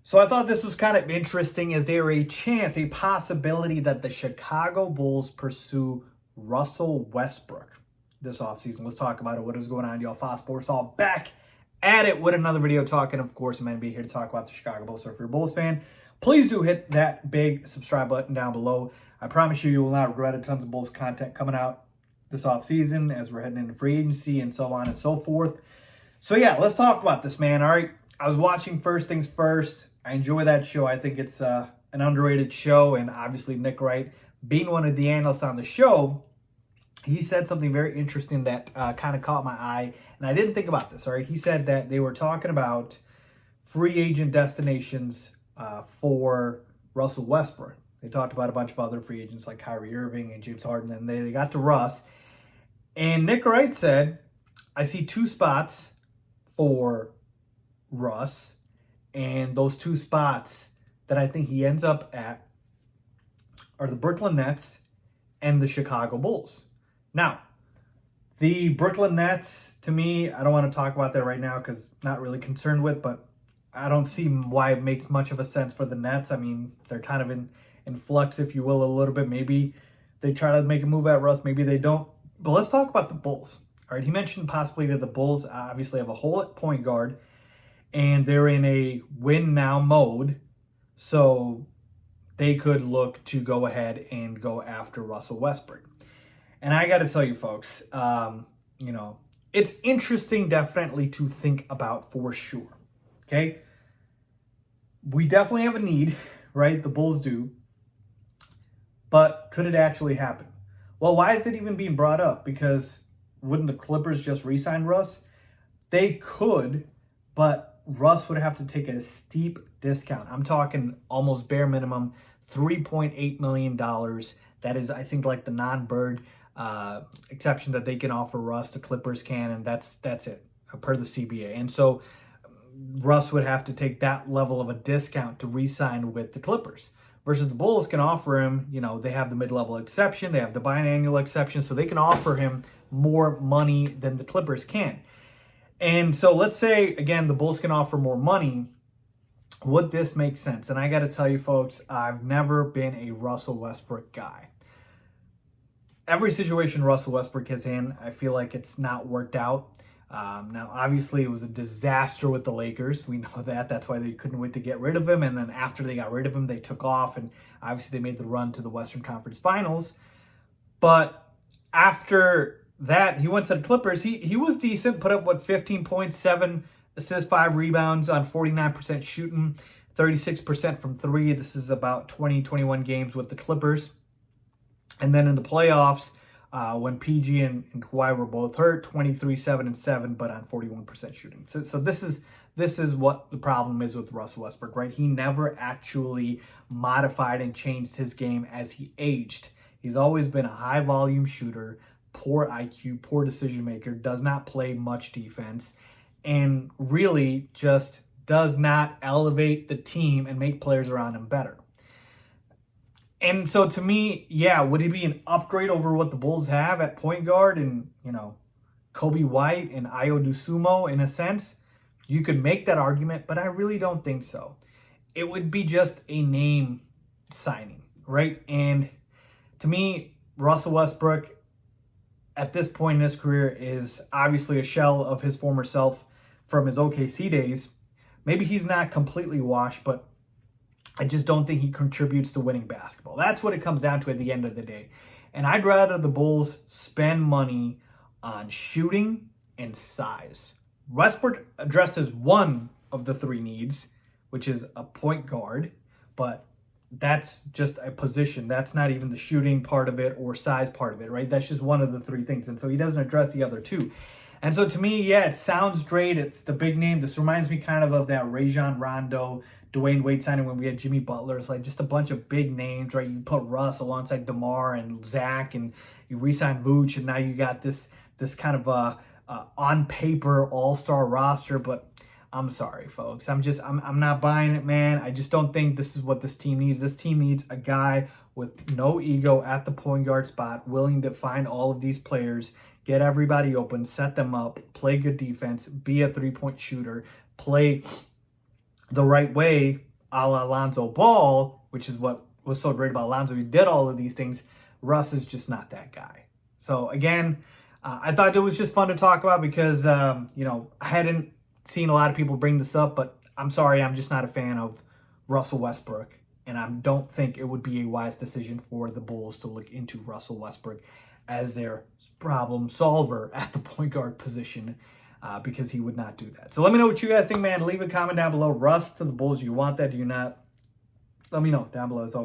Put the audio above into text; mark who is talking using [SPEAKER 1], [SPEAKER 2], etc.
[SPEAKER 1] So I thought this was kind of interesting. Is there a chance, a possibility that the Chicago Bulls pursue Russell Westbrook this offseason? Let's talk about it. What is going on, y'all? Faiz Sports all back at it with another video talking. Of course, I'm going to be here to talk about the Chicago Bulls. So if you're a Bulls fan, please do hit that big subscribe button down below. I promise you will not regret it. Tons of Bulls content coming out this offseason as we're heading into free agency and so on and so forth. So yeah, let's talk about this, man. All right, I was watching First Things First. I enjoy that show. I think it's an underrated show, and obviously Nick Wright, being one of the analysts on the show, he said something very interesting that kind of caught my eye, and I didn't think about this, all right? He said that they were talking about free agent destinations for Russell Westbrook. They talked about a bunch of other free agents like Kyrie Irving and James Harden, and they got to Russ. And Nick Wright said, I see two spots for Russ, and those two spots that I think he ends up at are the Brooklyn Nets and the Chicago Bulls. Now, the Brooklyn Nets, to me, I don't want to talk about that right now because I'm not really concerned with, but I don't see why it makes much of a sense for the Nets. I mean, they're kind of in flux, if you will, a little bit. Maybe they try to make a move at Russ, maybe they don't. But let's talk about the Bulls. All right, he mentioned possibly that the Bulls obviously have a hole at point guard, and they're in a win-now mode, so they could look to go ahead and go after Russell Westbrook. And I got to tell you, folks, it's interesting definitely to think about for sure, okay? We definitely have a need, right? The Bulls do. But could it actually happen? Well, why is it even being brought up? Because wouldn't the Clippers just re-sign Russ? They could, but Russ would have to take a steep discount. I'm talking almost bare minimum, $3.8 million. That is, I think, like the non-bird exception that they can offer Russ. The Clippers can, and that's it, per the CBA. And so Russ would have to take that level of a discount to re-sign with the Clippers. Versus the Bulls can offer him, they have the mid-level exception, they have the biannual exception, so they can offer him more money than the Clippers can. And so let's say, again, the Bulls can offer more money. Would this make sense? And I got to tell you, folks, I've never been a Russell Westbrook guy. Every situation Russell Westbrook is in, I feel like it's not worked out. Now, obviously, it was a disaster with the Lakers. We know that. That's why they couldn't wait to get rid of him. And then after they got rid of him, they took off. And obviously, they made the run to the Western Conference Finals. But after that, he went to the Clippers. He was decent, put up, 15 points, 7 assists, 5 rebounds on 49% shooting, 36% from 3. This is about 20, 21 games with the Clippers. And then in the playoffs, when PG and Kawhi were both hurt, 23, 7, and 7, but on 41% shooting. So this is what the problem is with Russell Westbrook, right? He never actually modified and changed his game as he aged. He's always been a high-volume shooter, poor IQ, poor decision maker, does not play much defense, and really just does not elevate the team and make players around him better. And so to me, yeah, would he be an upgrade over what the Bulls have at point guard and, Kobe White and Ayo Dosunmu in a sense? You could make that argument, but I really don't think so. It would be just a name signing, right? And to me, Russell Westbrook at this point in his career is obviously a shell of his former self from his OKC days. Maybe he's not completely washed, but I just don't think he contributes to winning basketball. That's what it comes down to at the end of the day. And I'd rather the Bulls spend money on shooting and size. Westbrook addresses one of the 3 needs, which is a point guard, but that's just a position. That's not even the shooting part of it or size part of it, right? That's just one of the 3 things. And so he doesn't address the other 2. And so to me, yeah, it sounds great. It's the big name. This reminds me kind of that Rajon Rondo, Dwayne Wade signing when we had Jimmy Butler. It's like just a bunch of big names, right? You put Russ alongside DeMar and Zach, and you re-sign Vooch, and now you got this kind of on paper all-star roster. But I'm sorry, folks. I'm not buying it, man. I just don't think this is what this team needs. This team needs a guy with no ego at the point guard spot, willing to find all of these players, get everybody open, set them up, play good defense, be a three-point shooter, play the right way a la Lonzo Ball, which is what was so great about Lonzo. He did all of these things. Russ is just not that guy. So again, I thought it was just fun to talk about because, I hadn't seen a lot of people bring this up, but I'm sorry, I'm just not a fan of Russell Westbrook. And I don't think it would be a wise decision for the Bulls to look into Russell Westbrook as their problem solver at the point guard position because he would not do that. So let me know what you guys think, man. Leave a comment down below. Russ to the Bulls, do you want that? Do you not? Let me know down below as always.